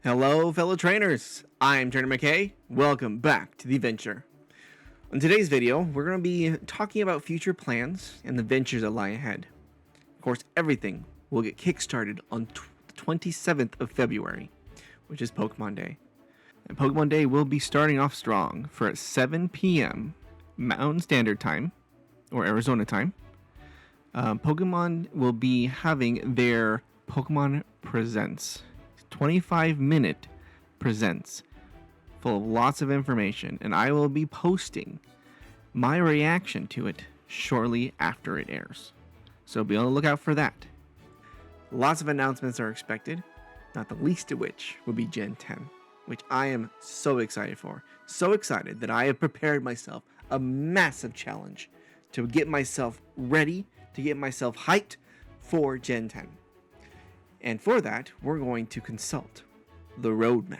Hello, fellow trainers. I'm Trainer McKay. Welcome back to the adventure. In today's video, we're going to be talking about future plans and the ventures that lie ahead. Of course, everything will get kickstarted on the 27th of February, which is Pokemon Day. And Pokemon Day will be starting off strong for at 7 p.m. Mountain Standard Time, or Arizona time. Pokemon will be having their Pokemon Presents. 25-minute presents full of lots of information, and I will be posting my reaction to it shortly after it airs. So be on the lookout for that. Lots of announcements are expected, not the least of which will be Gen 10, which I am so excited for. So excited that I have prepared myself a massive challenge to get myself ready, to get myself hyped for Gen 10. And for that, we're going to consult the roadmap.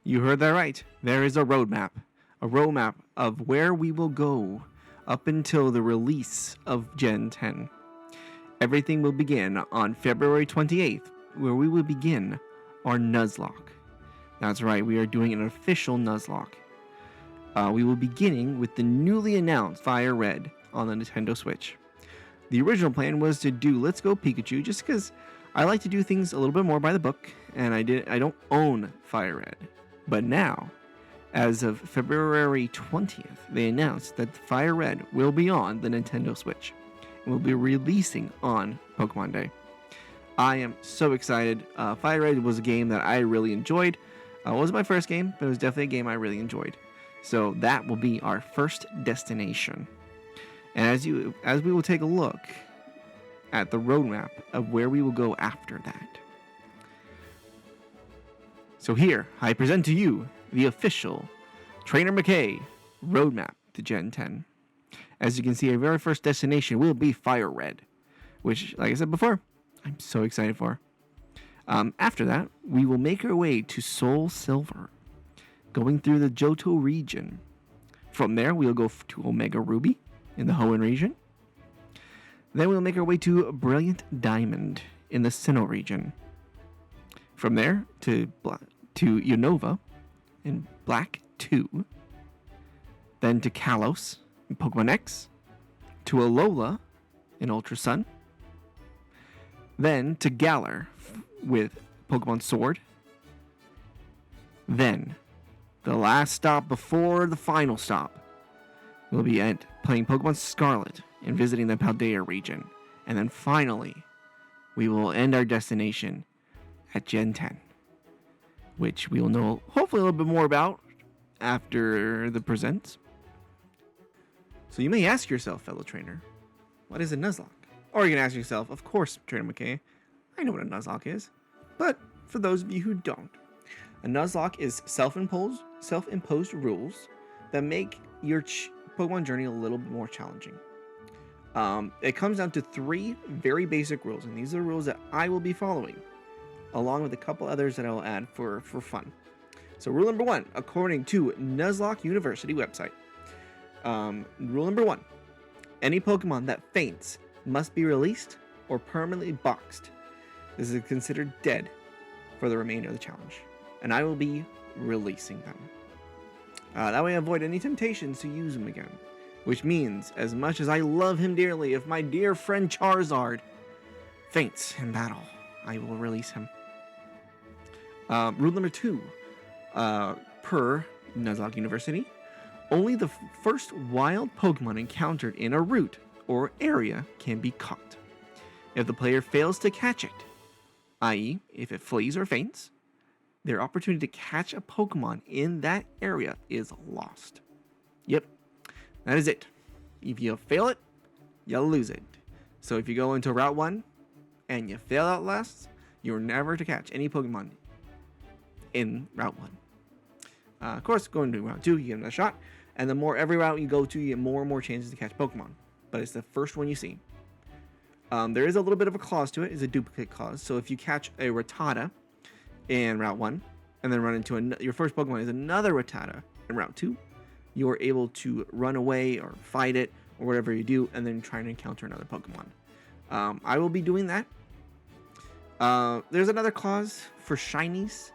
You heard that right. There is a roadmap of where we will go up until the release of Gen 10. Everything will begin on February 28th, where we will begin our Nuzlocke. That's right, we are doing an official Nuzlocke. We will be beginning with the newly announced Fire Red on the Nintendo Switch. The original plan was to do Let's Go Pikachu just because I like to do things a little bit more by the book, and I don't own Fire Red. But now, as of February 20th, they announced that Fire Red will be on the Nintendo Switch and will be releasing on Pokemon Day. I am so excited. Fire Red was a game that I really enjoyed. It wasn't my first game, but it was definitely a game I really enjoyed. So that will be our first destination. And as we will take a look at the roadmap of where we will go after that. So here, I present to you the official Trainer McKay roadmap to Gen 10. As you can see, our very first destination will be Fire Red, which, like I said before, I'm so excited for. After that, we will make our way to Soul Silver, going through the Johto region. From there, we'll go to Omega Ruby in the Hoenn region. Then we'll make our way to Brilliant Diamond in the Sinnoh region. From there to Unova in Black 2. Then to Kalos in Pokemon X. To Alola in Ultra Sun. Then to Galar with Pokemon Sword. Then, the last stop before the final stop, we'll be playing Pokemon Scarlet and visiting the Paldea region. And then finally, we will end our destination at Gen 10, which we will know hopefully a little bit more about after the presents. So you may ask yourself, fellow trainer, what is a Nuzlocke? Or you can ask yourself, of course, Trainer McKay, I know what a Nuzlocke is. But for those of you who don't, a Nuzlocke is self-imposed rules that make your Pokemon journey a little bit more challenging. It comes down to 3 very basic rules, and these are the rules that I will be following, along with a couple others that I will add for fun. So rule number 1, according to Nuzlocke University website, rule number 1, any Pokemon that faints must be released or permanently boxed. This is considered dead for the remainder of the challenge, and I will be releasing them. That way I avoid any temptations to use them again. Which means, as much as I love him dearly, if my dear friend Charizard faints in battle, I will release him. Rule number 2, per Nuzlocke University, only the first wild Pokemon encountered in a route or area can be caught. If the player fails to catch it, i.e. if it flees or faints, their opportunity to catch a Pokemon in that area is lost. Yep. That is it. If you fail it, you lose it. So if you go into Route 1 and you fail out last, you're never to catch any Pokemon in Route 1. Of course, going to Route 2, you get another shot. And the more every route you go to, you get more and more chances to catch Pokemon. But it's the first one you see. There is a little bit of a clause to it. It's a duplicate clause. So if you catch a Rattata in Route 1 and then run into your first Pokemon is another Rattata in Route 2, you are able to run away or fight it or whatever you do and then try and encounter another Pokemon. I will be doing that. There's another clause for shinies.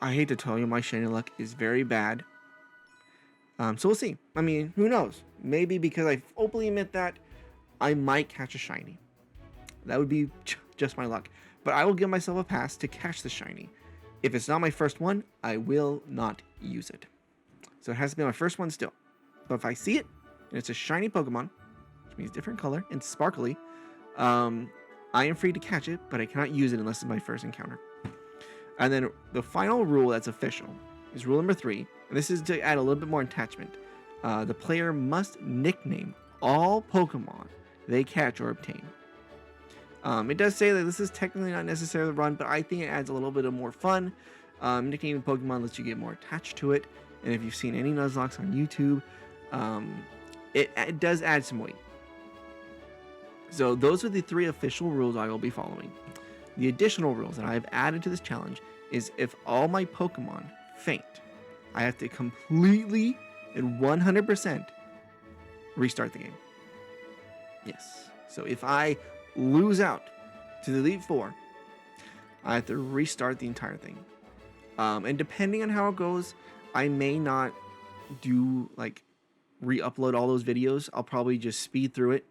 I hate to tell you, my shiny luck is very bad. So we'll see. I mean, who knows? Maybe because I openly admit that, I might catch a shiny. That would be just my luck. But I will give myself a pass to catch the shiny. If it's not my first one, I will not use it. So it has to be my first one still. But if I see it, and it's a shiny Pokemon, which means different color and sparkly, I am free to catch it, but I cannot use it unless it's my first encounter. And then the final rule that's official is rule number 3. And this is to add a little bit more attachment. The player must nickname all Pokemon they catch or obtain. It does say that this is technically not necessarily run, but I think it adds a little bit of more fun. Nicknaming Pokemon lets you get more attached to it. And if you've seen any Nuzlocke on YouTube, it does add some weight. So those are the 3 official rules I will be following. The additional rules that I have added to this challenge is if all my Pokemon faint, I have to completely and 100% restart the game. Yes. So if I lose out to the Elite Four, I have to restart the entire thing. And depending on how it goes, I may not do like re-upload all those videos. I'll probably just speed through it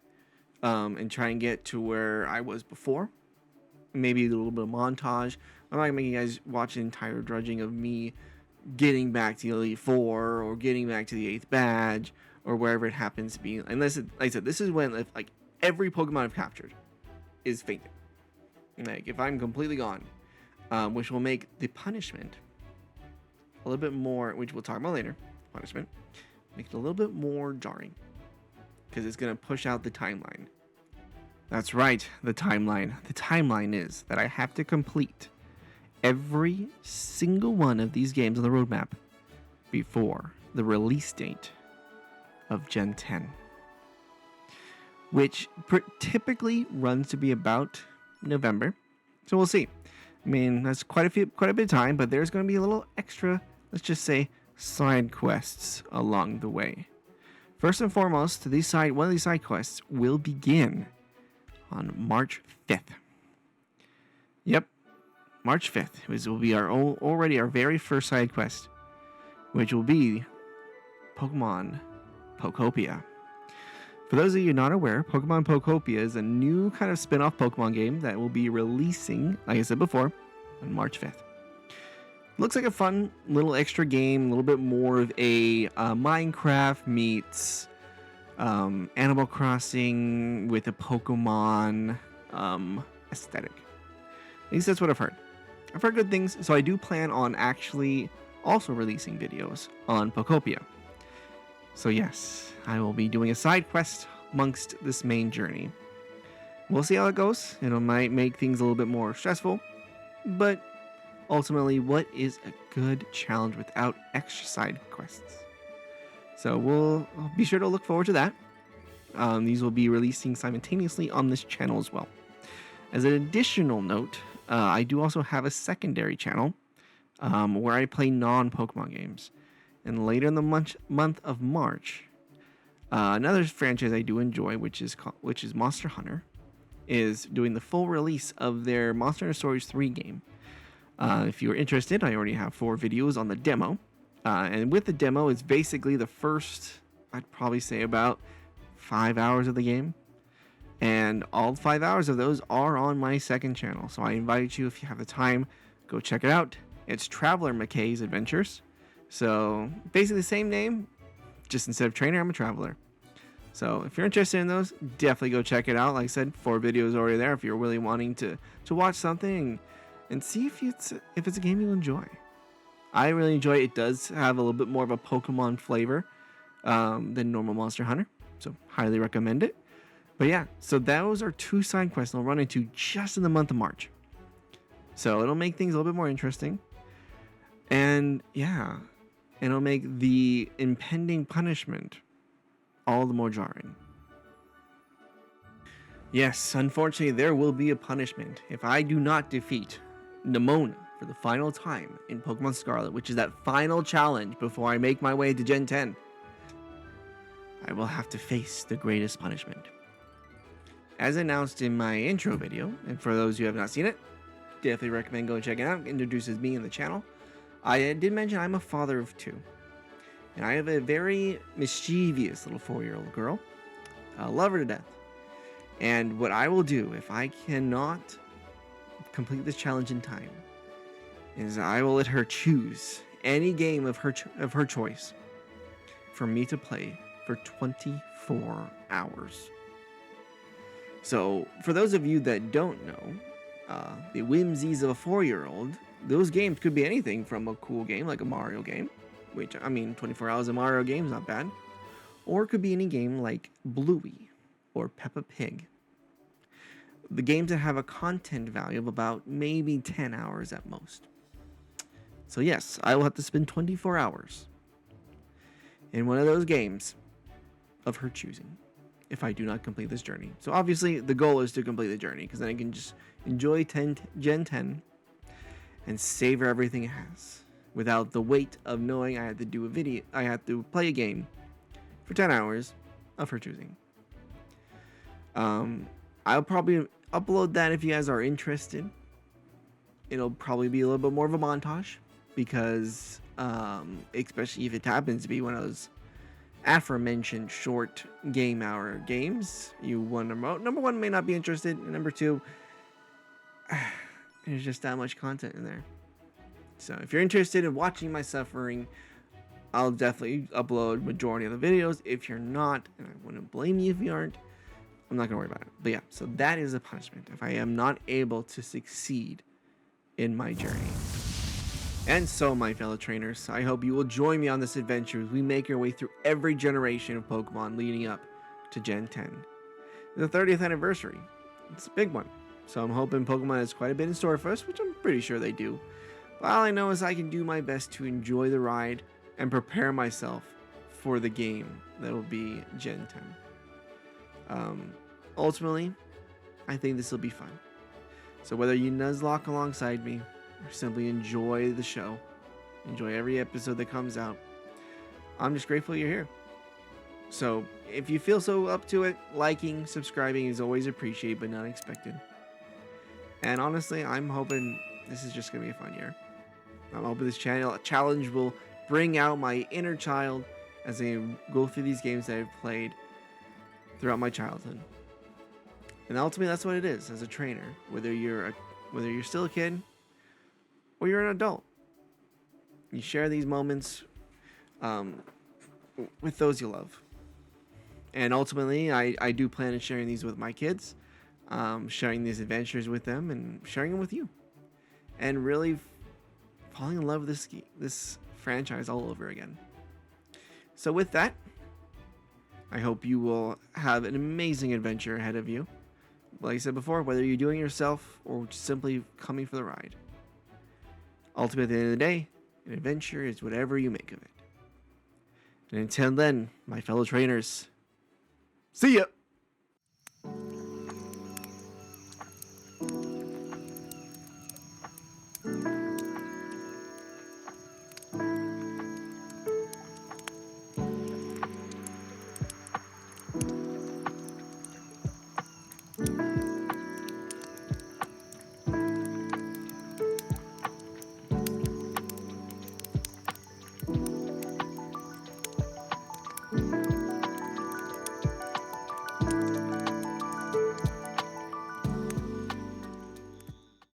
and try and get to where I was before. Maybe a little bit of montage. I'm not gonna make you guys watch the entire drudging of me getting back to the Elite Four or getting back to the 8th badge or wherever it happens to be. Unless, like I said, this is when like every Pokemon I've captured is fainted. Like if I'm completely gone, which will make the punishment a little bit more, which we'll talk about later. Punishment make it a little bit more jarring because it's gonna push out the timeline. That's right, the timeline. The timeline is that I have to complete every single one of these games on the roadmap before the release date of Gen 10. Which typically runs to be about November. So we'll see. I mean, that's quite a bit of time, but there's going to be a little extra, let's just say, side quests along the way. First and foremost, one of these side quests will begin on March 5th. Yep, March 5th. This will be already our very first side quest, which will be Pokemon Pokopia. For those of you not aware, Pokemon Pokopia is a new kind of spin-off Pokemon game that will be releasing, like I said before, on March 5th. Looks like a fun little extra game, a little bit more of a Minecraft meets Animal Crossing with a Pokemon aesthetic. At least that's what I've heard. I've heard good things, so I do plan on actually also releasing videos on Pokopia. So yes, I will be doing a side quest amongst this main journey. We'll see how it goes. It might make things a little bit more stressful, but ultimately, what is a good challenge without extra side quests? So we'll be sure to look forward to that. These will be releasing simultaneously on this channel as well. As an additional note, I do also have a secondary channel where I play non-Pokemon games. And later in the month of March, another franchise I do enjoy, which is Monster Hunter, is doing the full release of their Monster Hunter Stories 3 game. If you're interested, I already have 4 videos on the demo. And with the demo, it's basically the first, I'd probably say about 5 hours of the game. And all 5 hours of those are on my second channel. So I invite you, if you have the time, go check it out. It's Traveler McKay's Adventures. So basically the same name, just instead of trainer, I'm a traveler. So if you're interested in those, definitely go check it out. Like I said, 4 videos already there if you're really wanting to watch something and see if it's a game you'll enjoy. I really enjoy it. It does have a little bit more of a Pokemon flavor than normal Monster Hunter. So highly recommend it. But yeah, so those are 2 side quests I'll run into just in the month of March. So it'll make things a little bit more interesting. And yeah, it'll make the impending punishment all the more jarring. Yes, unfortunately, there will be a punishment if I do not defeat Nemona for the final time in Pokemon Scarlet, which is that final challenge before I make my way to Gen 10. I will have to face the greatest punishment. As announced in my intro video, and for those who have not seen it, definitely recommend going check it out. It introduces me in the channel. I did mention I'm a father of 2. And I have a very mischievous little 4-year-old girl. I love her to death. And what I will do if I cannot complete this challenge in time is I will let her choose any game of her choice for me to play for 24 hours. So, for those of you that don't know, the whimsies of a 4-year-old, those games could be anything from a cool game like a Mario game, which, I mean, 24 hours of Mario game is not bad, or it could be any game like Bluey or Peppa Pig. The games that have a content value of about maybe 10 hours at most. So yes, I will have to spend 24 hours in one of those games of her choosing if I do not complete this journey. So obviously the goal is to complete the journey, because then I can just enjoy Gen 10 and savor everything it has without the weight of knowing I had to play a game for 10 hours of her choosing. I'll probably upload that if you guys are interested. It'll probably be a little bit more of a montage, because especially if it happens to be one of those aforementioned short game hour games, number one may not be interested, and number 2, there's just that much content in there. So if you're interested in watching my suffering, I'll definitely upload majority of the videos. If you're not, and I wouldn't blame you if you aren't, I'm not gonna worry about it. But yeah, so that is a punishment if I am not able to succeed in my journey. And so, my fellow trainers, I hope you will join me on this adventure as we make our way through every generation of Pokemon leading up to Gen 10. The 30th anniversary. It's a big one. So I'm hoping Pokemon has quite a bit in store for us, which I'm pretty sure they do. But all I know is I can do my best to enjoy the ride and prepare myself for the game that will be Gen 10. Ultimately, I think this will be fun. So whether you nuzlocke alongside me or simply enjoy the show, enjoy every episode that comes out, I'm just grateful you're here. So if you feel so up to it, liking, subscribing is always appreciated but not expected. And honestly, I'm hoping this is just going to be a fun year. I'm hoping this challenge will bring out my inner child as I go through these games that I've played throughout my childhood. And ultimately, that's what it is as a trainer. Whether you're still a kid or you're an adult, you share these moments with those you love. And ultimately, I do plan on sharing these with my kids, sharing these adventures with them, and sharing them with you, and really falling in love with this franchise all over again. So with that, I hope you will have an amazing adventure ahead of you. Like I said before, whether you're doing it yourself or simply coming for the ride. Ultimately, at the end of the day, an adventure is whatever you make of it. And until then, my fellow trainers, see ya!